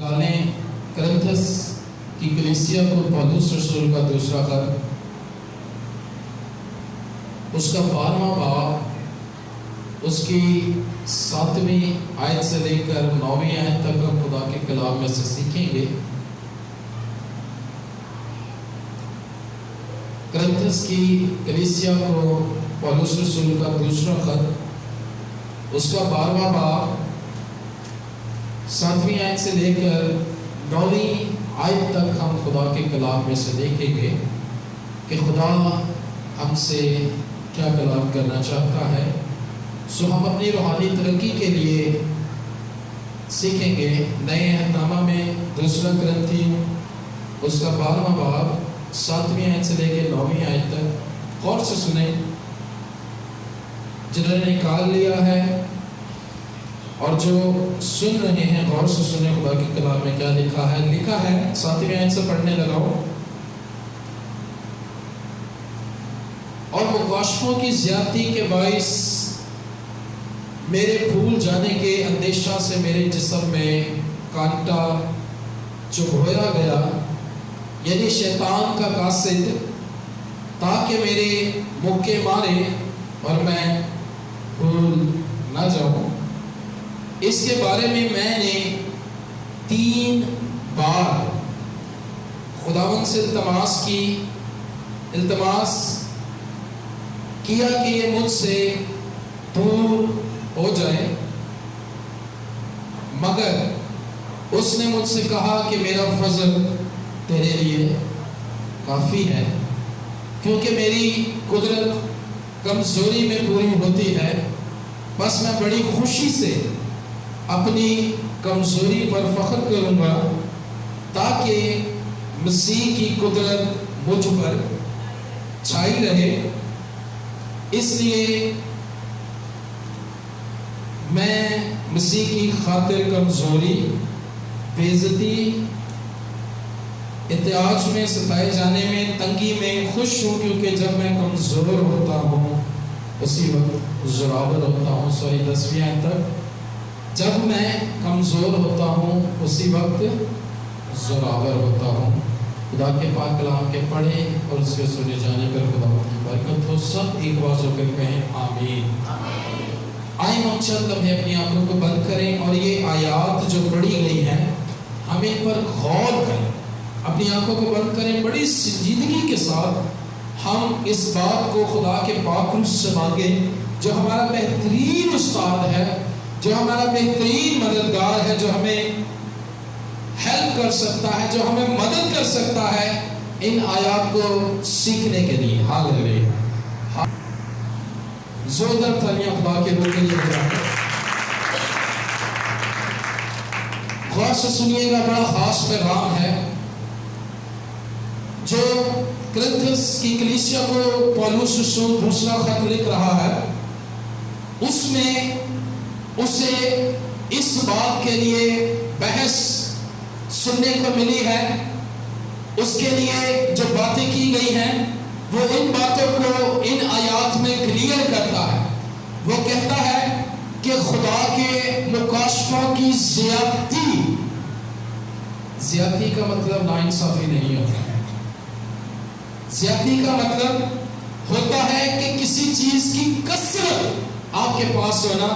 نکالیں کرنتھس کی کلیسیا کو پولس رسول کا دوسرا خط، اس کا 12واں باب، اس کی 7ویں آیت سے لے کر 9ویں آیت تک ہم خدا کے کلام میں سے سیکھیں گے۔ کرنتھس کی کلیسیا کو پولس رسول کا دوسرا خط، اس کا 12واں باب، 7ویں آیت سے لے کر 9ویں آیت تک ہم خدا کے کلام میں سے دیکھیں گے کہ خدا ہم سے کیا کلام کرنا چاہتا ہے۔ سو ہم اپنی روحانی ترقی کے لیے سیکھیں گے نئے عہد نامہ میں دوسرا کرنتھی اس کا 12واں باب، 7ویں آیت سے لے کے 9ویں آیت تک۔ غور سے سنیں، جنہوں نے نکال لیا ہے اور جو سن رہے ہیں غور سے سنیں خدا کے کلام میں کیا لکھا ہے۔ لکھا ہے، 7ویں آیت سے پڑھنے لگا ہوں۔ اور مکاشفوں کی زیادتی کے باعث میرے بھول جانے کے اندیشہ سے میرے جسم میں کانٹا چبھویا گیا، یعنی شیطان کا قاصد، تاکہ میرے مکے مارے اور میں بھول نہ جاؤں۔ اس کے بارے میں نے 3 بار خداوند سے التماس کیا کہ یہ مجھ سے دور ہو جائے، مگر اس نے مجھ سے کہا کہ میرا فضل تیرے لیے کافی ہے، کیونکہ میری قدرت کمزوری میں پوری ہوتی ہے۔ بس میں بڑی خوشی سے اپنی کمزوری پر فخر کروں گا، تاکہ مسیح کی قدرت مجھ پر چھائی رہے۔ اس لیے میں مسیح کی خاطر کمزوری، بے عزتی، احتیاج میں، ستائے جانے میں، تنگی میں خوش ہوں، کیونکہ جب میں کمزور ہوتا ہوں اسی وقت زورآور ہوتا ہوں۔ 10ویں آیت تک، جب میں کمزور ہوتا ہوں اسی وقت زورآور ہوتا ہوں۔ خدا کے پاک کلام کے پڑھے اور اس کے سنے جانے پر خدا کی برکت ہو۔ سب ایک آواز ہو کر کہیں آمین۔ آئیں ہم چند لمحے اپنی آنکھوں کو بند کریں اور یہ آیات جو پڑھی گئی ہیں ہم ان پر غور کریں، اپنی آنکھوں کو بند کریں، بڑی سنجیدگی کے ساتھ ہم اس بات کو خدا کے پاک روح سے مانگیں، جو ہمارا بہترین استاد ہے، جو ہمارا بہترین مددگار ہے، جو ہمیں ہیلپ کر سکتا ہے، جو ہمیں مدد کر سکتا ہے ان آیات کو سیکھنے کے لیے۔ ہاللیلویا۔ زوردار تالیاں خدا کے روح کے لیے بجاتے۔ غور سے سنیے گا، بڑا خاص پیغام ہے جو کرنتھس کی کلیسیا کو پولس رسول دوسرا خط لکھ رہا ہے۔ اس میں اسے اس بات کے لیے بحث سننے کو ملی ہے، اس کے لیے جو باتیں کی گئی ہیں وہ ان باتوں کو ان آیات میں کلیئر کرتا ہے۔ وہ کہتا ہے کہ خدا کے مکاشفوں کی زیادتی کا مطلب ناانصافی نہیں ہوتا ہے۔ زیادتی کا مطلب ہوتا ہے کہ کسی چیز کی کثرت آپ کے پاس ہونا،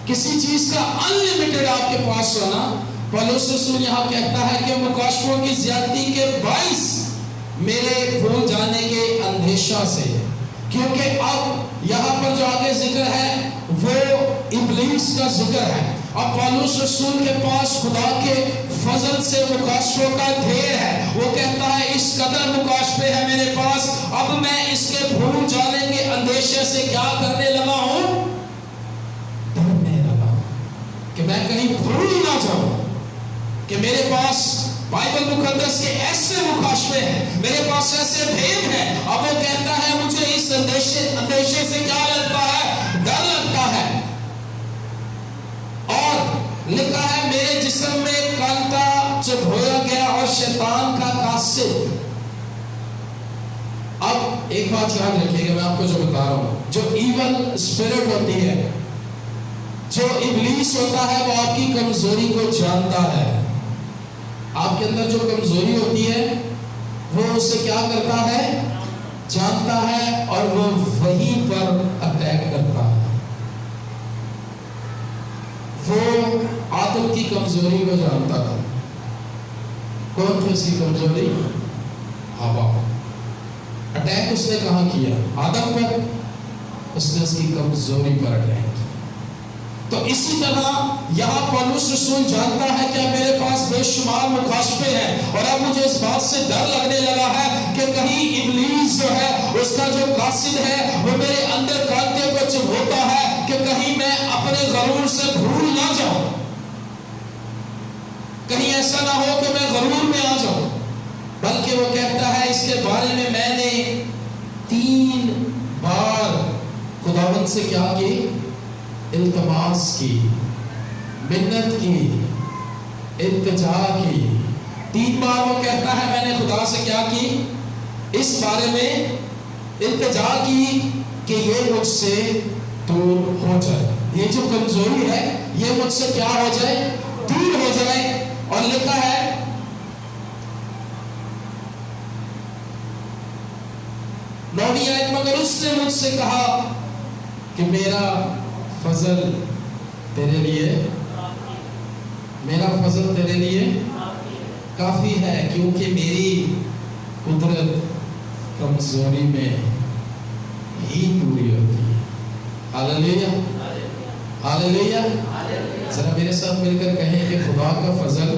کسی چیز کا انلیمیٹڈ آپ کے پاس ہونا۔ پولس رسول یہاں کہتا ہے کہ مکاشفوں کی زیادتی کے باعث میرے بھول جانے کے اندیشہ سے، کیونکہ اب یہاں پر جو آگے ذکر ہے وہ ابلیس کا ذکر ہے۔ اب پولس رسول کے پاس خدا کے فضل سے مکاشفوں کا ڈھیر ہے۔ وہ کہتا ہے اس قدر مکاشفے ہیں میرے پاس، اب میں اس کے بھول جانے کے اندیشے سے کیا کرنے لگا ہوں؟ ڈرنے لگا ہوں کہ میں کہیں بھول نہ جاؤں کہ میرے پاس بائبل مقدس کے ایسے مکاشفے ہیں، میرے پاس ایسے بھید ہیں۔ اب وہ کہتا ہے مجھے اس اندیشے سے کیا لگتا ہے؟ ڈر لگتا ہے۔ اور لکھا ہے میرے جسم میں کانٹا چبھویا گیا اور شیطان کا قاصد۔ اب ایک بات یاد رکھیے گا، میں آپ کو جو بتا رہا ہوں، جو ایول اسپرٹ ہوتی ہے، جو ابلیس ہوتا ہے، وہ آپ کی کمزوری کو جانتا ہے، کے اندر جو کمزوری ہوتی ہے وہ اسے کیا کرتا ہے؟ جانتا ہے اور وہ وہیں پر اٹیک کرتا ہے. وہ آدم کی کمزوری کو جانتا تھا. کون تھی اس کی کمزوری؟ ہوا. اٹیک اس نے کہاں کیا؟ آدم پر. اس نے اس کی کمزوری پر اٹیک کیا. تو اسی طرح یہاں پولس رسول جانتا ہے کہ میرے پاس بے شمار مکاشفے ہیں اور اب مجھے اس بات سے ڈر لگنے لگا ہے کہ کہیں ابلیس جو ہے اس کا جو قاصد ہے وہ میرے اندر کانٹے کو چبھوتا ہے کہ کہیں میں اپنے غرور سے بھول نہ جاؤں. کہیں ایسا نہ ہو کہ میں غرور میں آ جاؤں. بلکہ وہ کہتا ہے اس کے بارے میں نے 3 بار خداوند سے کیا کی؟ التماس کی، منت کی، التجا کی. 3 بار وہ کہتا ہے میں نے خدا سے کیا کی؟ اس بارے میں التجا کی کہ یہ مجھ سے دور ہو جائے. یہ جو کمزوری ہے یہ مجھ سے کیا ہو جائے؟ دور ہو جائے. اور لکھا ہے نویں آیت مگر اس نے مجھ سے کہا کہ میرا فضل تیرے لیے، میرا فضل تیرے لیے کافی ہے کیونکہ میری قدرت کمزوری میں ہی پوری ہوتی ہے. ہاللیلویا ہاللیلویا. ذرا میرے ساتھ مل کر کہیں کہ خدا کا فضل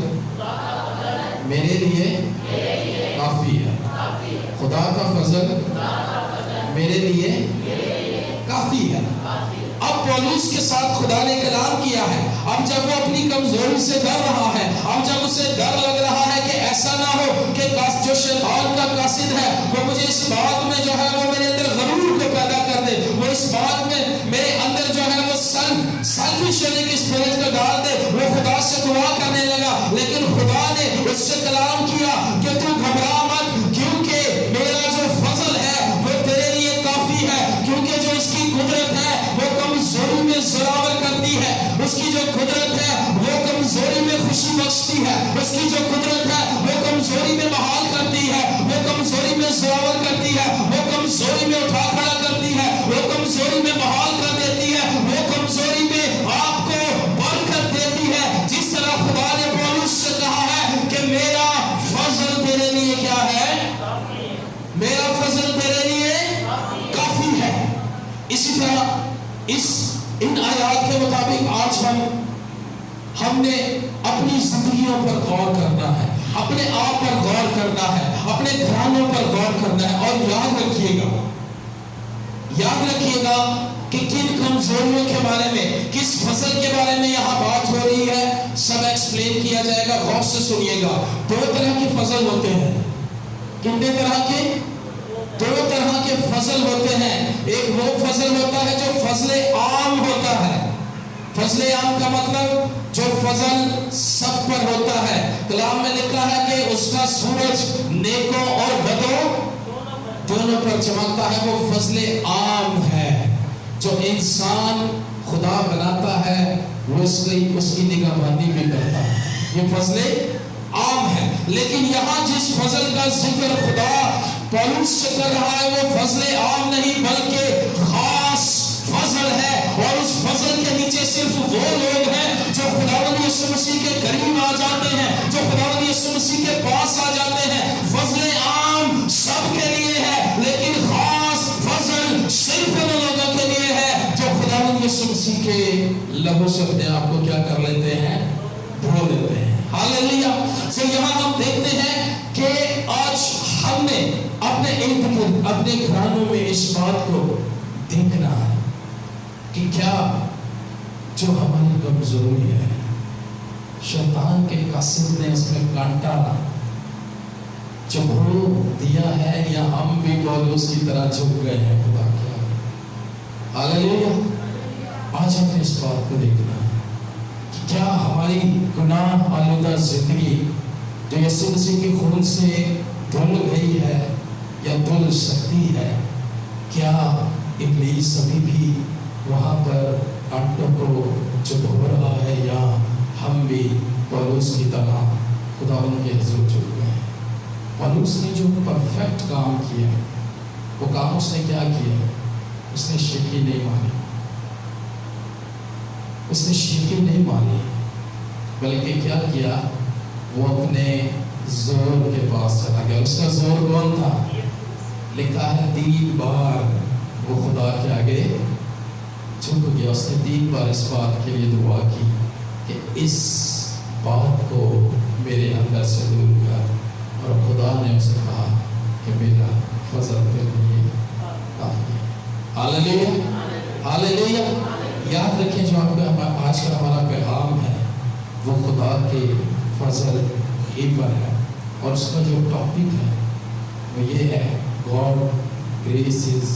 میرے لیے کافی ہے. خدا کا فضل میرے لیے کافی ہے. اب پولس کے ساتھ خدا نے کلام کیا ہے. اب جب وہ اپنی کمزوری سے ڈر رہا ہے، اب جب اسے ڈر لگ رہا ہے کہ ایسا نہ ہو کہ جو شیطان کا قاصد ہے وہ مجھے اس بات میں جو ہے وہ میرے اندر غرور کو پیدا کر دے، وہ اس بات میں میرے اندر جو ہے وہ سیلفش ہونے کی اسپرٹ کو ڈال دے. وہ خدا سے دعا کرنے لگا لیکن خدا نے اس سے کلام کیا کہ تو گھبرا مت کیونکہ میرا جو فضل ہے وہ تیرے لیے کافی ہے. کیونکہ جو اس کی قدرت ہے وہ کمزوری میں زراور کرتی ہے. اس کی جو قدرت ہے وہ کمزوری میں خوشی بخشتی ہے. اس کی جو قدرت ہے وہ کمزوری میں بحال کرتی ہے. وہ کمزوری میں زراور کرتی ہے. وہ کمزوری میں اٹھا کھڑا کرتی ہے. وہ کمزوری میں بحال کر دیتی ہے. وہ کمزوری میں آپ کو برکت دیتی ہے. جس طرح خدا نے پولس سے کہا ہے کہ میرا فضل تیرے لیے کیا ہے؟ میرا فضل تیرے لیے کافی ہے. اسی طرح ان آیات کے مطابق آج ہم نے اپنی زندگیوں پر غور کرنا ہے، اپنے آپ پر غور کرنا ہے، اپنے گھرانوں پر غور کرنا ہے. اور یاد رکھیے گا کہ کن کمزوریوں کے بارے میں، کس فضل کے بارے میں یہاں بات ہو رہی ہے. سب ایکسپلین کیا جائے گا، غور سے سنیے گا. 2 طرح کے فضل ہوتے ہیں. کتنے طرح کے؟ 2 طرح کے فضل ہوتے ہیں. ایک وہ فضل ہوتا ہے جو فضل عام ہوتا ہے. فضل عام کا مطلب جو فضل سب پر ہوتا ہے. کلام میں لکھا ہے کہ اس کا سورج نیکوں اور بدوں دونوں پر چمکتا ہے. وہ فضل عام ہے. جو انسان خدا بناتا ہے وہ اس کی نگہبانی بھی کرتا ہے. یہ فضل عام ہے. لیکن یہاں جس فضل کا ذکر خدا پولس سے کر رہا ہے وہ فضل عام نہیں بلکہ خاص فضل ہے. اور اس فضل کے نیچے صرف وہ لوگ ہیں جو خداوند یسوع مسیح کے قریب آ جاتے ہیں، جو خداوند یسوع مسیح کے پاس آ جاتے ہیں. فضل عام سب کے لیے ہے لیکن خاص فضل صرف ان لوگوں کے لیے ہے جو خداوند یسوع مسیح کے لہو سے اپنے آپ کو کیا کر لیتے ہیں؟ دھو لیتے ہیں. ہاللیلویا. سو یہاں ہم دیکھتے ہیں کہ آج ہم نے اپنے ارد گرد اپنے گھرانوں میں اس بات کو دیکھنا ہے کہ کیا جو ہماری کمزوری ہے شیطان کے قاصد نے اس میں کانٹا چبھو دیا ہے یا ہم بھی پولس کی طرح جھک گئے ہیں خدا کیا. ہاللیلویا. آج ہم نے اس بات کو دیکھنا ہے کہ کیا ہماری گناہ آلودہ زندگی جو یسوع مسیح کے خون سے دھل گئی ہے یا دھل سکتی ہے، کیا ابلیس ابھی بھی وہاں پر کانٹوں کو چبھو رہا ہے یا ہم بھی پولس کی طرح خدا ان کے حضور جھک گئے. پولس نے جو پرفیکٹ کام کیا وہ کام اس نے کیا کیا؟ اس نے شیخی نہیں ماری، اس نے شیخی نہیں ماری، بلکہ کیا کیا؟ وہ اپنے زور کے پاس چلا گیا. اس کا زور کون تھا؟ لکھا ہے 3 بار وہ خدا کے آگے جھک گیا. اس نے 3 بار اس بات کے لیے دعا کی کہ اس بات کو میرے اندر سے دور کر، اور خدا نے اسے کہا کہ میرا فضل تیرے لیے کافی ہے. ہاللیلویا، ہاللیلویا. یاد رکھیں جو آپ کا آج کا ہمارا پیغام ہے وہ خدا کے فضل ہی پر ہے، اور اس کا جو ٹاپک ہے وہ یہ ہے God grace is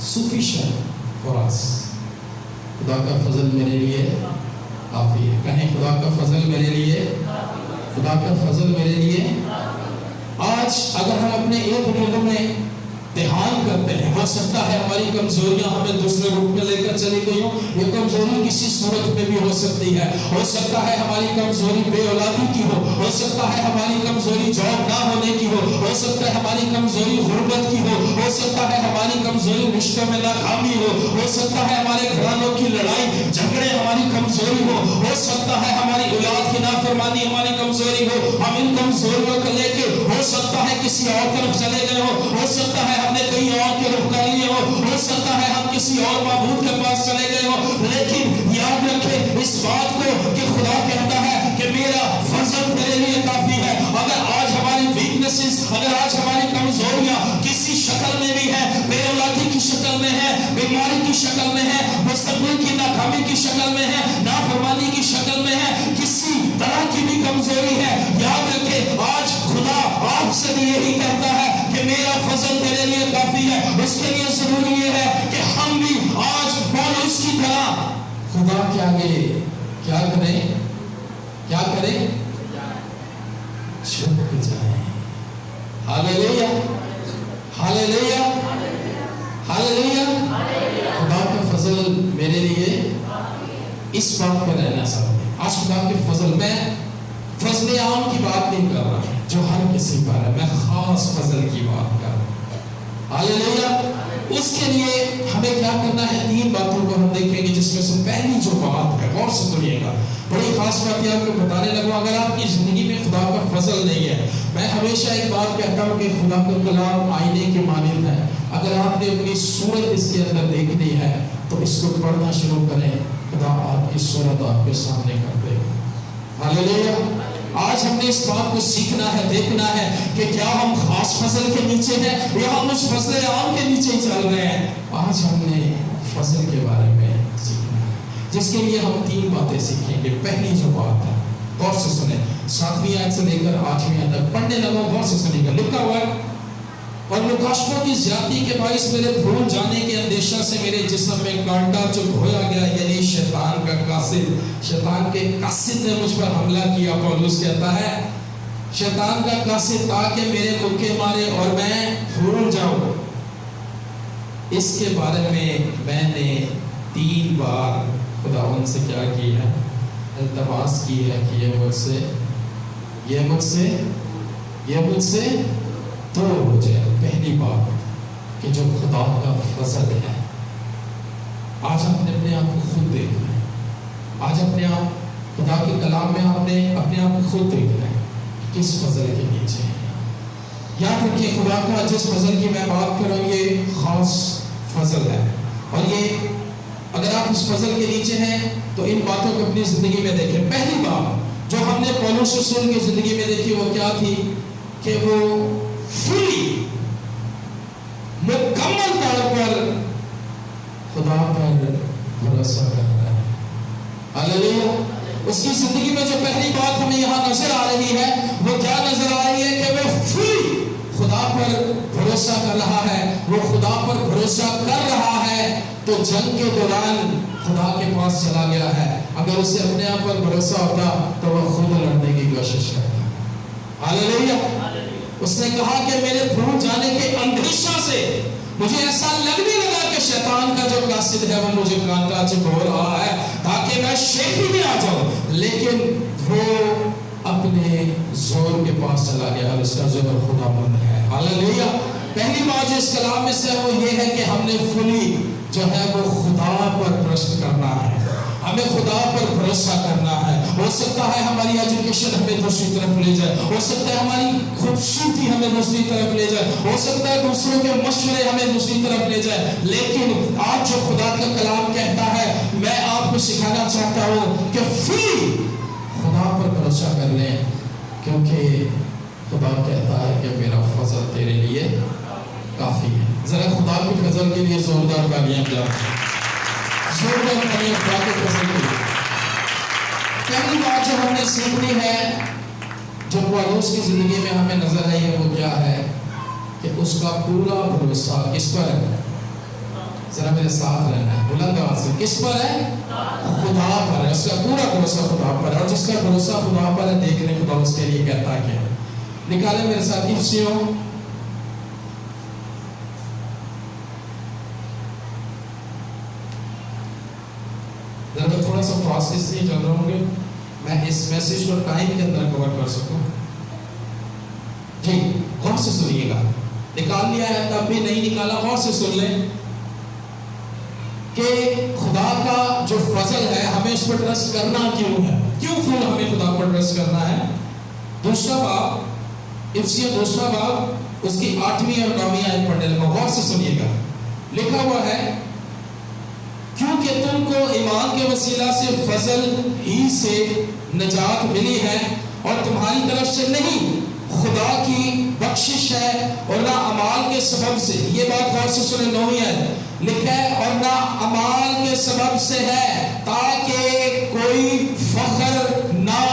sufficient for us. خدا کا فضل میرے لیے کافی ہے. کہیں خدا کا فضل میرے لیے، خدا کا فضل میرے لیے. آج اگر ہم اپنے ارد گرد میں دھیان کرتے ہیں، ہو سکتا ہے ہماری کمزوریاں ہمیں دوسرے روپ میں لے کر چلی گئی ہوں. یہ کمزوری کسی صورت میں بھی ہو سکتی ہے. ہو سکتا ہے ہماری کمزوری بے اولادی کی ہو سکتا ہے ہماری کمزوری جاب نہ ہونے کی ہو سکتا ہے ہماری کمزوری غربت کی ہو سکتا ہے ہماری کمزوری رشتوں میں ناکامی ہو سکتا ہے ہمارے گھرانوں کی لڑائی جھگڑے ہماری کمزوری ہو سکتا ہے ہماری اولاد کی نافرمانی ہماری کمزوری ہو. ہم ان کمزوریوں کو لے کے ہو سکتا ہے کسی اور طرف چلے گئے ہو سکتا ہے ہم نے کہیں اور کے رخ کر لیے ہو سکتا ہے ہم کسی اور معبود کے پاس چلے گئے ہو. لیکن یاد رکھیں اس بات کو کہ خدا کہتا ہے کہ میرا فضل تیرے لیے کافی ہے. اگر آج ہماری ویکنیسز، اگر آج ہماری کمزوریاں کسی شکل میں بھی ہے، بے اولادی کی شکل میں ہے، بیماری کی شکل میں ہے، مستقبل کی ناکامی کی شکل میں ہے، نافرمانی کی شکل میں ہے، کسی طرح کی بھی کمزوری ہے، یاد رکھیں آج خدا آپ سے بھی یہی کہتا ہے کہ میرا فضل تیرے لیے کافی ہے. اس کے لیے ضروری یہ ہے کہ ہم بھی آج پولس کی طرح خدا کے آگے کیا کریں؟ کیا کریں؟ جھک جائیں. ہاللیلویا، ہاللیلویا، ہاللیلویا. خدا کا فضل میرے لیے اس بات پر رہنا چاہتے ہیں. آج خدا کے فضل، میں فضل عام کی بات نہیں کر رہا جو ہر کسی پر ہے، میں خاص فضل کی بات کر رہا ہوں. ہاللیلویا. اس کے لیے ہمیں کیا کرنا ہے؟ 3 باتوں کو ہم دیکھیں گے، جس میں سے پہلی جو بات ہے، غور سے سنیے گا، بڑی خاص بات یہ آپ کو بتانے لگا. اگر آپ کی زندگی میں خدا کا فضل نہیں ہے، میں ہمیشہ ایک بات کہتا ہوں کہ خدا کا کلام آئینے کے مانند ہے. اگر آپ نے اپنی صورت اس کے اندر دیکھنی ہے تو اس کو پڑھنا شروع کریں، خدا آپ کی صورت آپ کے سامنے کر دے گا. ہاللیلویا. آج ہم نے اس بات کو سیکھنا ہے، دیکھنا ہے کہ کیا ہم خاص فضل کے نیچے ہیں یا ہم اس فضل عام کے نیچے چل رہے ہیں. آج ہم نے فضل کے بارے میں سیکھنا ہے، جس کے لیے ہم 3 باتیں سیکھیں گے. پہلی جو بات ہے، غور سے سنیں، 7ویں آیت سے لے کر 8ویں آیت تک پڑھنے لگا، غور سے سنیں گا. لکھا ہوا ہے، اور مکاشفوں کی زیادتی کے باعث میرے بھول جانے کے اندیشہ سے میرے جسم میں کانٹا چبھ ہویا گیا. یعنی شیطان کا قاصد، شیطان کے قاصد نے مجھ پر حملہ کیا. پولس کہتا ہے شیطان کا قاصد تاکہ میرے مکے مارے اور میں بھول جاؤں. اس کے بارے میں نے 3 بار خداوند سے کیا کی ہے؟ التماس کی ہے کہ یہ مجھ سے دور ہو جائے. پہلی بات کہ جو خدا کا فضل ہے، آج آپ نے اپنے آپ کو خود دیکھنا ہے. آج اپنے آپ خدا کے کلام میں آپ نے اپنے آپ کو خود دیکھنا ہے کہ کس فضل کے نیچے ہے. یاد رکھیے خدا کا جس فضل کی میں بات کر رہا ہوں یہ خاص فضل ہے، اور یہ اگر آپ اس فضل کے نیچے ہیں تو ان باتوں کو اپنی زندگی میں دیکھیں. پہلی بات جو ہم نے پولس رسول کی زندگی میں دیکھی وہ کیا تھی؟ کہ وہ فلی مکمل طور پر خدا پر بھروسہ کرتا ہے. ہاللیلویا. اس کی زندگی میں جو پہلی بات ہمیں یہاں نظر آ رہی ہے وہ کیا نظر آ رہی ہے؟ کہ وہ فلی خدا پر بھروسہ کر رہا ہے. وہ خدا پر بھروسہ کر رہا ہے تو جنگ کے دوران خدا کے پاس چلا گیا ہے. اگر اسے اپنے آپ پر بھروسہ ہوتا تو وہ خود لڑنے کی کوشش کرتا. ہاللیلویا. اس نے کہا کہ میرے بھول جانے کے اندیشہ سے مجھے ایسا لگنے لگا کہ شیطان کا جو قاصد ہے وہ مجھے کانٹا چبھو رہا ہے تاکہ میں شیخی میں آ جاؤں. لیکن وہ اپنے زور کے پاس چلا گیا اور اس کا زور خداوند ہے. ہاللیلویا. پہلی بات جو اس کلام میں سے وہ یہ ہے کہ ہم نے فلی جو ہے وہ خدا پر ٹرسٹ کرنا ہے. ہمیں خدا پر بھروسہ کرنا ہے. ہو سکتا ہے ہماری ایجوکیشن ہمیں دوسری طرف لے جائے, ہو سکتا ہے ہماری خوبصورتی ہمیں دوسری طرف لے جائے, ہو سکتا ہے دوسروں کے مشورے ہمیں دوسری طرف لے جائے, لیکن آج جو خدا کا کلام کہتا ہے میں آپ کو سکھانا چاہتا ہوں کہ فری خدا پر بھروسہ کر لیں, کیونکہ خدا کہتا ہے کہ میرا فضل تیرے لیے کافی ہے. ذرا خدا کی فضل کے لیے زوردار تالیاں بجائیں. پہلی بات جو ہم نے سیکھنی ہے, جو پالوس کی زندگی میں ہمیں نظر آئی ہے, وہ کیا ہے کہ اس کا پورا بھروسہ کس پر ہے؟ ذرا میرے ساتھ رہنا ہے, بلند آواز سے. کس پر ہے؟ خدا پر ہے. اس کا پورا بھروسہ خدا پر ہے, اور جس کا بھروسہ خدا پر ہے دیکھ لیں خدا اس کے لیے کہتا ہے. نکالیں میرے ساتھ افسیوں تھوڑا سا فاسٹ اس لیے چل رہا ہوں کہ میں اس میسج کو ٹائم کے اندر کور کر سکوں. جی غور سے سنیے گا. نکال لیا ہے تب بھی نہیں نکالا, غور سے سن لیں کہ خدا کا جو فضل ہے ہمیں اس پر ٹرسٹ کرنا کیوں ہے, کیوں ہمیں خدا پر ٹرسٹ کرنا ہے. دوسرا باب افسیوں دوسرا باب اس کی 8ویں اور 9ویں آیت پڑھنے لگا. غور سے سنیے گا. لکھا ہوا ہے کیونکہ تم کو ایمان کے وسیلہ سے فضل ہی سے نجات ملی ہے, اور تمہاری طرف سے نہیں, خدا کی بخشش ہے, اور نہ اعمال کے سبب سے. یہ بات غور سے سنیں, 9ویں آیت لکھا ہے اور نہ اعمال کے سبب سے ہے تاکہ کوئی فخر نہ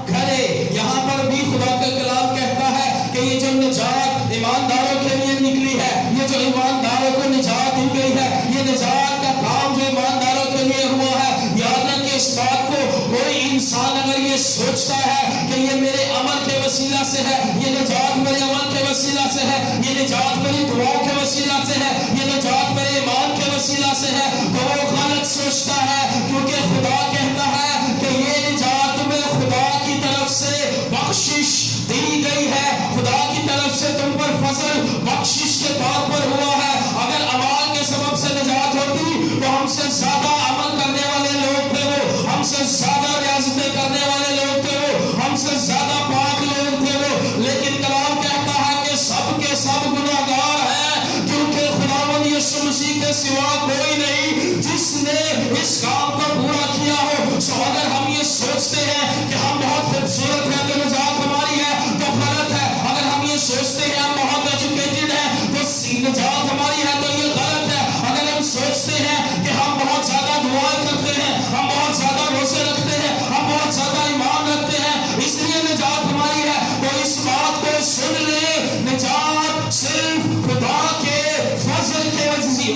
کرے. یہاں پر بھی خدا کا کلام کہتا ہے کہ یہ جو نجات ایمانداروں کے لیے نکلی ہے, یہ جو ایمانداروں کو نجات دی گئی ہے, یہ نجات کا کام جو ایمانداروں کے لیے ہوا ہے. یاد رکھیں اس بات کو, کوئی انسان اگر یہ سوچتا ہے کہ یہ میرے عمل کے وسیلہ سے ہے, یہ نجات میرے عمل کے وسیلہ سے ہے, یہ نجات میری دعاؤں کے وسیلہ سے ہے, یہ نجات میرے ایمان کے وسیلہ سے ہے, تو وہ غلط سوچتا ہے. کیونکہ خدا کہتا ہے کہ یہ نجات تمہیں خدا کی طرف سے بخشش دی گئی ہے, خدا کی طرف سے تم پر فضل بخشش کے طور پر ہوا ہے. اگر اعمال کے سبب سے نجات ہوتی تو ہم سے زیادہ عمل کرنے والے لوگ تھے وہ, ہم سے زیادہ ریاضتیں کرنے والے لوگ تھے وہ, ہم سے زیادہ پاک لوگ تھے وہ. لیکن کلام کہتا ہے کہ سب کے سب گناہگار ہیں, کیونکہ خداوند یسوع مسیح کے سوا کوئی نہیں جس نے اس کام کو پورا کیا ہو. سو اگر ہم یہ سوچتے ہیں کہ ہم بہت خوبصورت ہیں تو نجات ہماری ہے, تو غلط ہے. اگر ہم یہ سوچتے ہیں ہم بہت ایجوکیٹڈ ہیں تو نجات ہماری ہے, تو یہ غلط ہے. اگر ہم سوچتے ہیں کہ ہم بہت زیادہ دعائیں کرتے ہیں, ہم بہت زیادہ روزے رکھتے ہیں, ہم بہت زیادہ ایمان رکھتے ہیں, اس لیے نجات ہماری ہے, تو اس بات کو سن لے, نجات صرف خدا کے فضل کے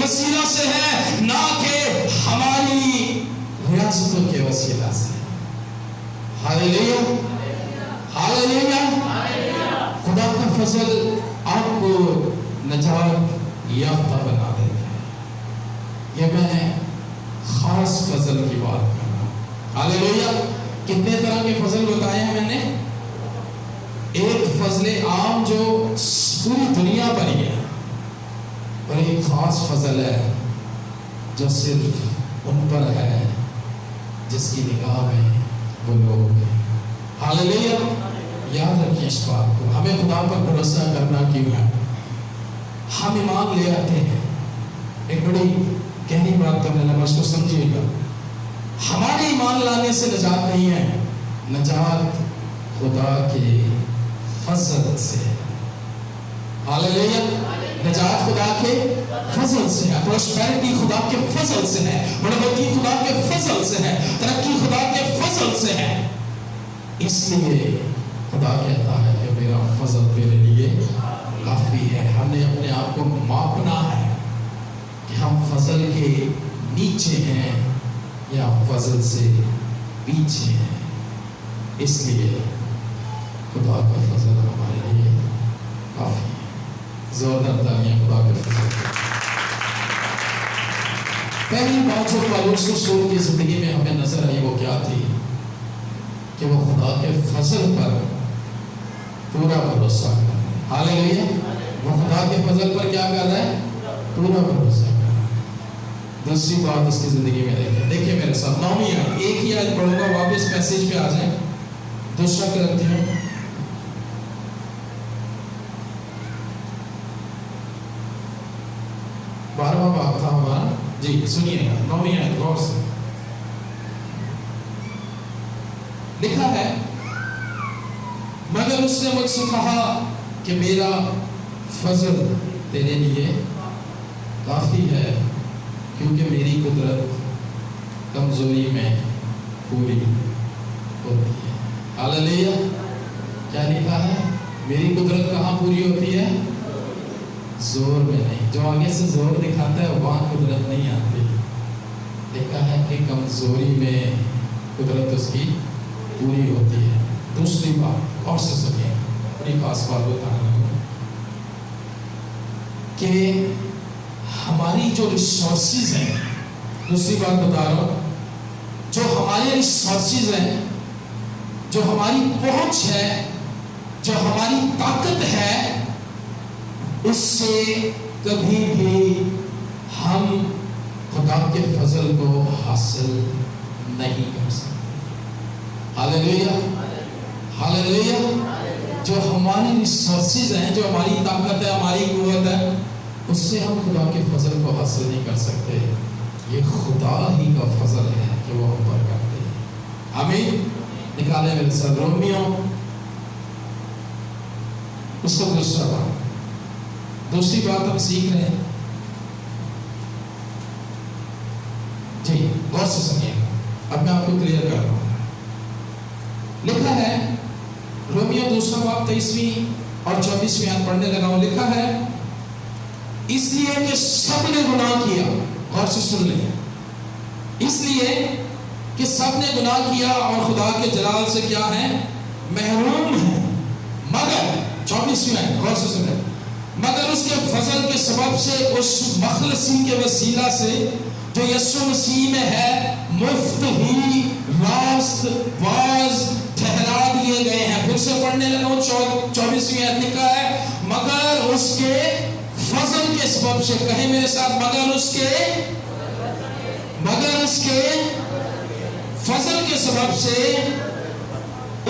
وسیلہ سے ہے, نہ کہ ہماری ریاستوں کے وسیلہ سے. ہاللیلویا ہاللیلویا. خدا کا فضل آپ کو نجات یافتہ بنا دیتا ہے. یہ میں خاص فضل کی بات کر رہا ہوں. ہاللیلویا. کتنے طرح کے فضل بتائے ہیں میں نے. ایک فضل عام جو پوری دنیا پر ہی ہے, اور ایک خاص فضل ہے جو صرف ان پر ہے جس کی نگاہ میں وہ لوگ ہیں. ہاللیلویا. یاد رکھیں اس بات کو, ہمیں خدا پر بھروسہ کرنا کیوں ہے. ہم ایمان لے آتے ہیں, ایک بڑی گہری بات کرنے لگا, اس کو سمجھیے گا. ہمارے ایمان لانے سے نجات نہیں ہے, نجات خدا کے فضل سے. ہاللیلویا. نجات خدا کے فضل سے ہے, پروسپیرٹی خدا کے فضل سے ہے, بڑھوتی خدا کے فضل سے ہے, ترقی خدا کے فضل سے ہے. اس لیے خدا کہتا ہے کہ میرا فضل تیرے لیے کافی ہے. ہم نے اپنے آپ کو ماپنا ہے کہ ہم فضل کے نیچے ہیں یا فضل سے پیچھے ہیں. اس لیے خدا کا فضل ہمارے لیے کافی ہے. زوردار تالیاں خدا کے فضل. پہلی بات جو پالوس رسول کی زندگی میں ہمیں نظر آئی وہ کیا تھی کہ وہ خدا کے فضل پر پورا بھروسہ کر رہا ہے. ہاللیلویا. وہ خدا کے فضل پر کیا کر رہا ہے؟ پورا بھروسہ کر رہا ہے. دوسری بات اس کی زندگی میں دیکھیں میرے ساتھ 9ویں آیت. ایک ہی آیت پڑھوں گا، واپس میسیج پہ آ جائیں. دوسرا کرنتھیوں 12واں باب تھا ہمارا. جی سنیے گا 9ویں آیت غور سے. لکھا ہے مگر اس نے مجھ سے کہا کہ میرا فضل تیرے لیے کافی ہے کیونکہ میری قدرت کمزوری میں پوری ہوتی ہے. ہاللیلویا. کیا لکھا ہے؟ میری قدرت کہاں پوری ہوتی ہے؟ زور میں نہیں. جو آگے سے زور دکھاتا ہے وہاں قدرت نہیں آتی. لکھا ہے کہ کمزوری میں قدرت اس کی پوری ہوتی ہے. دوسری بات اور سے سنیے، بڑی خاص بات بتانا کہ ہماری جو ریسورسز ہیں، دوسری بات بتا رہا ہوں، جو ہمارے ریسورسز ہیں، جو ہماری پہنچ ہے، جو ہماری طاقت ہے، اس سے کبھی بھی ہم خدا کے فضل کو حاصل نہیں کر سکتے. ہاللیلویا. ہاللیلویا. جو ہماری ریسورسز ہیں، جو ہماری طاقت ہے، ہماری قوت ہے، اس سے ہم خدا کے فضل کو حاصل نہیں کر سکتے. یہ خدا ہی کا فضل ہے کہ وہ ہم پر کرتے ہیں. آمین. نکالے میرے ساتھ رومیو اس کو دوسری بات ہم سیکھ رہے ہیں. جی غور سے سنیے. اب میں آپ کو کلیئر کر رہا ہوں. لکھا ہے رومیو 2 باب 23 اور 24 آیت پڑھنے لگا ہوں. لکھا ہے اس لیے کہ سب نے گناہ کیا. غور سے سن لیں. اس لیے کہ سب نے گناہ کیا اور خدا کے جلال سے کیا ہے؟ محروم ہیں. مگر 24 آیت غور سے سنیں. مگر اس کے فضل کے سبب سے اس مخلصی کے وسیلہ سے جو یسوع مسیح میں ہے مفت ہی راست باز ٹھہرا دیے گئے ہیں. پھر سے پڑھنے لگا ہوں 24 آیت. لکھا ہے مگر اس کے فضل کے سبب سے. کہیں میرے ساتھ مگر اس کے فضل کے سبب سے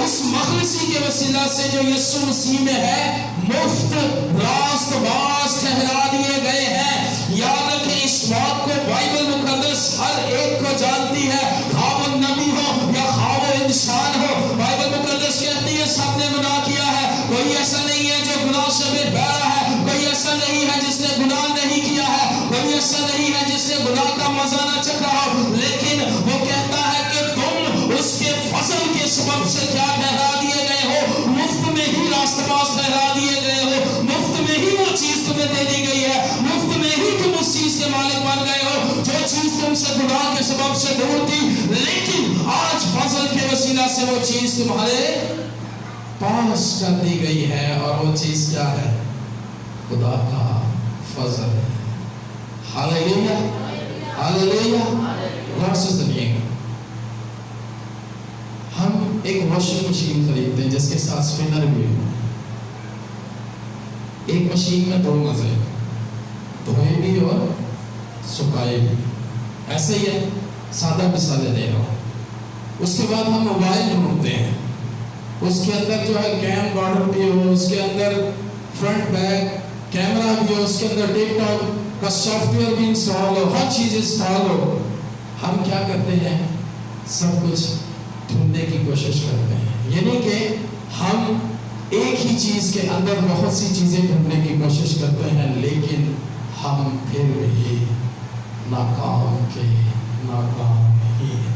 اس مخلصی کے وسیلہ سے جو یسوع مسیح میں ہے مفت راست باز ٹھہرا دیے گئے ہیں. یاد رکھیں اس بات کو بائبل مقدس ہر ایک کو جانتی ہے، خواہ وہ نبی ہو یا خواہ وہ انسان ہو. بائبل مقدس کہتی ہے سب نے گناہ کیا ہے. کوئی ایسا نہیں ہے جو گناہ سے بے بہرا ہے. کوئی ایسا نہیں ہے جس نے گناہ نہیں کیا ہے. کوئی ایسا نہیں ہے جس نے گناہ کا مزہ نہ چکھا ہو. لیکن وہ کہتا ہے کہ تم اس کے فضل کے سبب سے کیا ٹھہرا دیے گئے ہو؟ مفت میں ہی راست باز ٹھہرا دیے گئے ہو. مفت میں ہی وہ چیز تمہیں دے دی گئی ہے. مفت میں ہی تم اس چیز کے مالک بن گئے ہو جو چیز تم سے گناہ کے سبب سے دور تھی. لیکن آج فضل کے وسیلہ سے وہ چیز تمہارے پاس کر دی گئی ہے. اور وہ چیز کیا ہے؟ خدا کا فضل ہے. ہاللیلویا. ہاللیلویا. غور سے سنیے گا. ہم ایک واشنگ مشین خریدتے ہیں جس کے ساتھ سپنر بھی ہو. ایک مشین میں 2 مزے، دھوئے بھی اور سکھائے بھی. ایسے ہی ہے، سادہ مثالیں دے رہا ہوں. اس کے بعد ہم موبائل ڈھونڈتے ہیں، اس کے اندر جو ہے کیم گارڈر بھی ہو، اس کے اندر فرنٹ بیک کیمرہ بھی ہو، اس کے اندر ٹک ٹاک کا سافٹ ویئر بھی انسٹال ہو، ہر چیز انسٹال ہو. ہم کیا کرتے ہیں؟ سب کچھ ڈھونڈنے کی کوشش کرتے ہیں. یعنی کہ ہم ایک ہی چیز کے اندر بہت سی چیزیں ڈھونڈنے کی کوشش کرتے ہیں، لیکن ہم پھر بھی ناکام نہیں.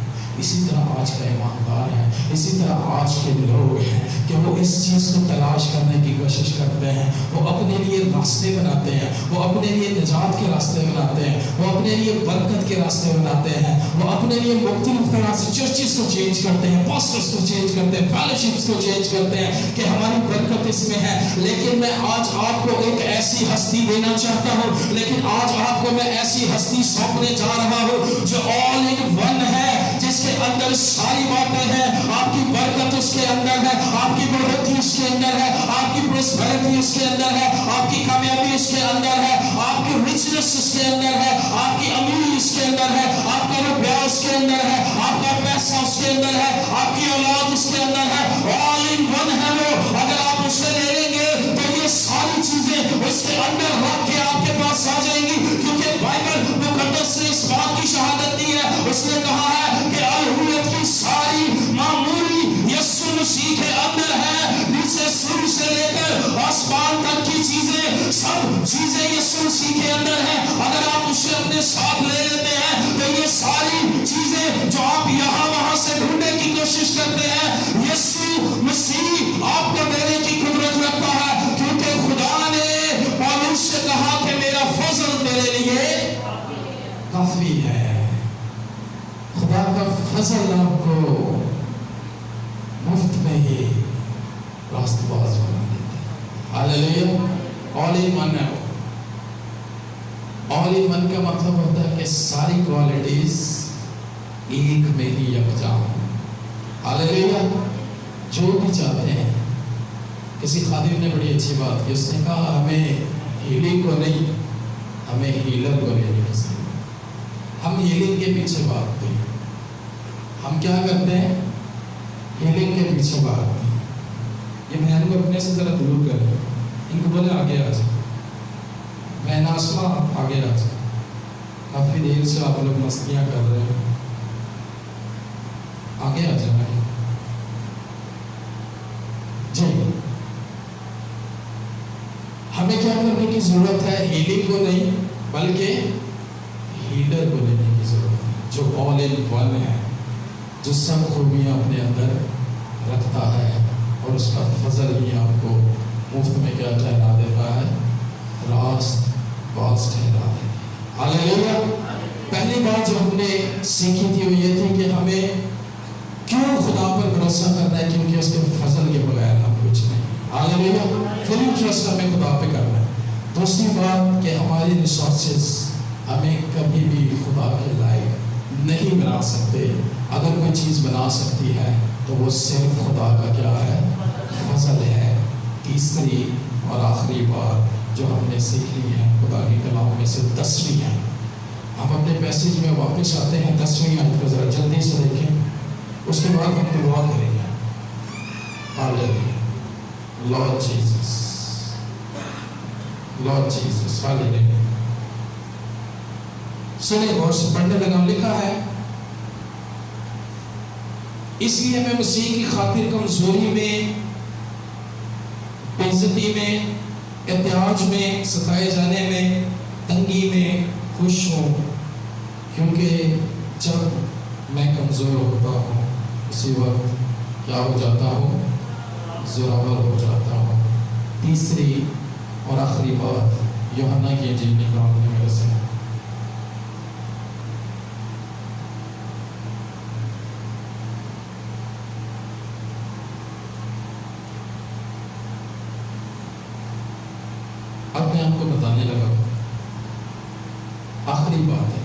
اسی طرح آج کا ایماندار ہے، اسی طرح آج کے لوگ ہیں کہ وہ اس چیز کو تلاش کرنے کی کوشش کرتے ہیں. وہ اپنے لیے راستے بناتے ہیں، وہ اپنے لیے نجات کے راستے بناتے ہیں، وہ اپنے لیے برکت کے راستے بناتے ہیں، وہ اپنے لیے مختلف طرح سے چرچز کو چینج کرتے ہیں، پاسٹرز کو چینج کرتے ہیں، فیلوشپس کو چینج کرتے ہیں کہ ہماری برکت اس میں ہے. لیکن میں آج آپ کو ایک ایسی ہستی دینا چاہتا ہوں، لیکن آج آپ کو میں ایسی ہستی سونپنے جا رہا ہوں جو آل ان ون ہے، جس کے اندر ساری باتیں ہیں. آپ کی برکت اس کے اندر ہے, آپ کی بڑھوتری اس کے اندر ہے, آپ کی پروسپیرٹی اس کے اندر ہے, آپ کی کامیابی اس کے اندر ہے, آپ کی ریچنس اس کے اندر ہے, آپ کی امیر اس کے اندر ہے, آپ کا روپیہ اس کے اندر ہے, آپ کا پیسہ اس کے اندر ہے, آپ کی اولاد اس کے اندر ہے. آل ان ون ہے وہ. اگر آپ اسے لے لیں گے تو یہ ساری چیزیں اس کے اندر رکھ کے آپ کے پاس آ جائیں گی, کیونکہ بائبل مقدس نے اس بات کی شہادت دی ہے. اس نے کہا ہے کہ الوہیت کی ساری معمولی یسوع مسیح کے اندر ہے. نیچے شروع سے لے کر آسمان تک کی چیزیں, سب چیزیں یسوع مسیح کے اندر ہیں. اگر آپ اسے اپنے ساتھ لے لیتے ہیں تو یہ ساری چیزیں جو آپ یہاں وہاں سے ڈھونڈنے کی کوشش کرتے ہیں, یسوع مسیح آپ کو دینے کی قدرت رکھتا ہے, کیونکہ خدا نے پالوس سے کہا کہ میرا فضل تیرے لیے کافی ہے. خدا کا فضل آپ کو مفت میں ہی راست باز بنا دیتا ہے. ہاللیلویا. آل ان ون ہے. آل ان ون کا مطلب ہوتا ہے کہ ساری کوالٹیز ایک میں ہی یکجا ہوں. ہاللیلویا. جو بھی چاہتے ہیں. کسی خادم نے بڑی اچھی بات کی, اس نے کہا ہمیں ہیلنگ کو نہیں, ہمیں ہیلر کو لینے کی ضرورت. ہم ہیلنگ کے پیچھے بھاگتے ہیں. ہم کیا کرتے ہیں؟ ہیلنگ کے پیچھے بھاگتے ہیں. یہ بہن کو اپنے سے ذرا دور کریں, ان کو بولے آگے آ جائیں. بہن آسما آگے آ جائیں. کافی دیر سے آپ لوگ مستیاں کر رہے ہیں, آگے آ جائیں. جی, ہمیں کیا کرنے کی ضرورت ہے؟ ہیلنگ کو نہیں بلکہ ہیلر کو لینے کی ضرورت ہے, جو آل ان ون ہے, جو سب خوبیاں اپنے اندر رکھتا ہے, اور اس کا فضل ہی آپ کو مفت میں کیا ٹھہرا دیتا ہے؟ راست باز ٹھہرا دیتا ہے. ہاللیلویا. پہلی بات جو ہم نے سیکھی تھی وہ یہ تھی کہ ہمیں کیوں خدا پر بھروسہ کرنا ہے, کیونکہ اس کے فضل کے بغیر ہم کچھ نہیں. ہاللیلویا. فل ٹرسٹ ہمیں خدا پہ کرنا ہے. دوسری بات کہ ہماری ریسورسز ہمیں کبھی بھی خدا کے لائق نہیں بنا سکتے. اگر کوئی چیز بنا سکتی ہے تو وہ صرف خدا کا کیا ہے؟ فضل ہے. تیسری اور آخری بات جو ہم نے سیکھ لی ہے خدا کے کلام میں سے 10ویں ہے. ہم اپنے پیسیج میں واپس آتے ہیں. 10ویں آیت کو ذرا جلدی سے دیکھیں, اس کے بعد ہم دعا کریں گے. Hallelujah. Lord Jesus, Lord Jesus. Hallelujah. سنیں غور سے, پڑھنے لگا. لکھا ہے اس لیے میں مسیح کی خاطر کمزوری میں, بے عزتی میں, احتیاج میں, ستائے جانے میں, تنگی میں خوش ہوں, کیونکہ جب میں کمزور ہوتا ہوں اسی وقت کیا ہو جاتا ہوں؟ زورآور ہو جاتا ہوں. تیسری اور آخری بات یوحنا کی انجیل نکال نے میرے سے, اب میں آپ کو بتانے لگا. آخری بات ہے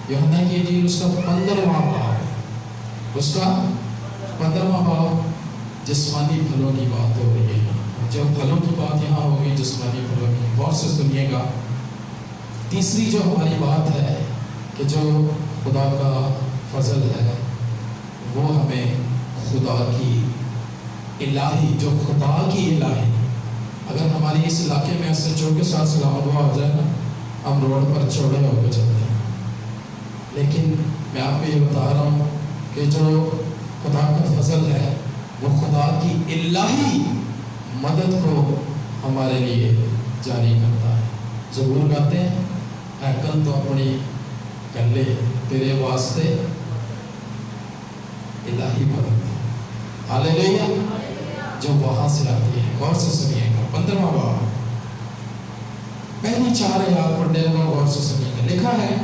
یوحنا کی انجیل, اس کا 15واں باب ہے. اس کا 15واں باب جسمانی پھلوں کی بات ہو رہی ہے. جب پھلوں کی بات یہاں ہوگی جسمانی پھلوں کی, غور سے سنیے گا. تیسری جو ہماری بات ہے کہ جو خدا کا فضل ہے وہ ہمیں خدا کی الہی, جو خدا کی الہی, اگر ہماری اس علاقے میں ایسے چور کے ساتھ سلامت ہوا ہو جائے نا, ہم روڈ پر چوڑے ہو کے چلتے ہیں. لیکن میں آپ کو یہ بتا رہا ہوں کہ جو خدا کا فضل ہے وہ خدا کی الہی مدد کو ہمارے لیے جاری کرتا ہے. ضرور گاتے ہیں, ہیکل تو اپنی کر لے تیرے واسطے الہی مدد. ہاللیلویا. جو وہاں سے آتی ہے. غور سے سنیے گا 15واں باب, پہلی 4 آیات پڑھنے لگا. غور سے سنیے گا. لکھا ہے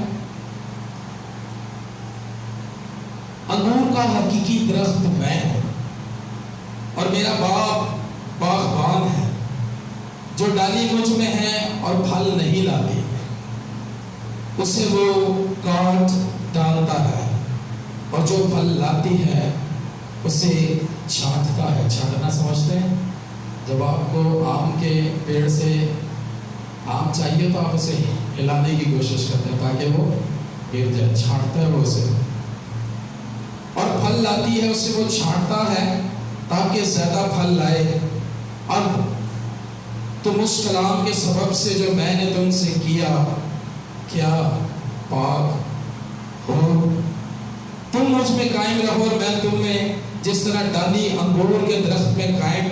انگور کا حقیقی درخت میں ہوں اور میرا باپ باغبان ہے. جو ڈالی مجھ میں ہے اور پھل نہیں لاتی اسے وہ کاٹ ڈالتا ہے اور جو پھل لاتی ہے اسے چھانٹتا ہے. چھانٹنا سمجھتے ہیں؟ جب آپ کو آم کے پیڑ سے آم چاہیے تو آپ اسے ہلانے کی کوشش کرتے ہیں تاکہ وہ گر جائے. چھانٹتا ہے وہ اسے. اور پھل لاتی ہے اسے وہ چھانٹتا ہے تاکہ زیادہ پھل لائے. اب تم اس کلام کے سبب سے جو میں نے تم سے کیا کیا پاک ہو. تم مجھ میں قائم رہو اور میں تم میں. جس طرح ڈالی انگور کے درخت میں قائم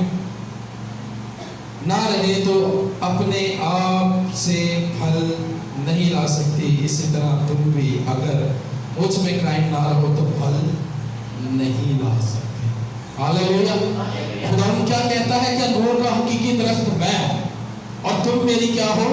نہ رہے تو اپنے آپ سے پھل نہیں لا سکتی، اسی طرح تم بھی اگر مجھ میں قائم نہ رہو تو پھل نہیں لا سکتے. ہاللیلویا. خدا کیا کہتا ہے کہ انگور کا حقیقی درخت میں ہوں اور تم میری کیا ہو؟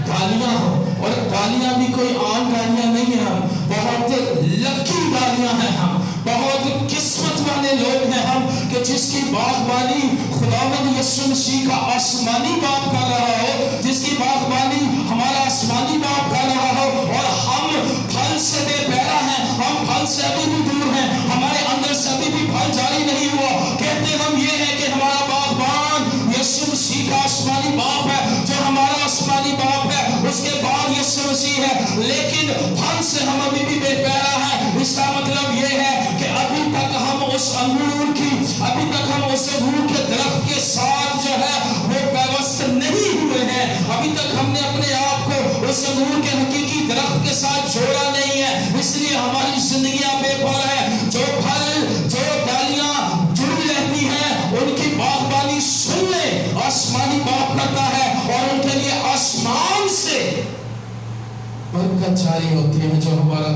ڈالیاں ہو. اور ڈالیاں بھی کوئی عام ڈالیاں نہیں ہیں. ہم بہت لکی ڈالیاں ہیں. ہم بہت قسمت والے لوگ ہیں ہم کہ جس کی باغبانی خداوند یسوع مسیح کا آسمانی باپ کر رہا ہو، جس کی باغبانی ہمارا آسمانی باپ کر رہا ہو. اور ہم پھل سے بے بہرا ہیں. ہم پھل سے ابھی بھی دور ہیں. ہمارے اندر سے ابھی بھی پھل جاری نہیں ہوا. کہتے ہم یہ ہے کہ ہمارا باغبان یسوع مسیح کا آسمانی باپ ہے. جو ہمارا آسمانی باپ ہے اس کے بعد یسوع مسیح ہے. لیکن پھل سے ہم ابھی بھی بے بہرا ہیں. اس کا مطلب یہ ہے کہ ابھی تک ہم اس انگور کے درخت کے ساتھ جو ہے وہ پیوست نہیں ہوئے ہیں. ابھی تک ہم نے اپنے آپ کو اس انگور کے حقیقی درخت کے ساتھ جوڑا نہیں ہے. اس لیے ہماری زندگیاں بے پھل ہیں. جو پھل جو ڈالیاں جڑی رہتی ہیں ان کی باغبانی سن لے آسمانی باپ کرتا ہے اور ان کے لیے آسمان سے برکت جاری ہوتی ہے. جو ہمارا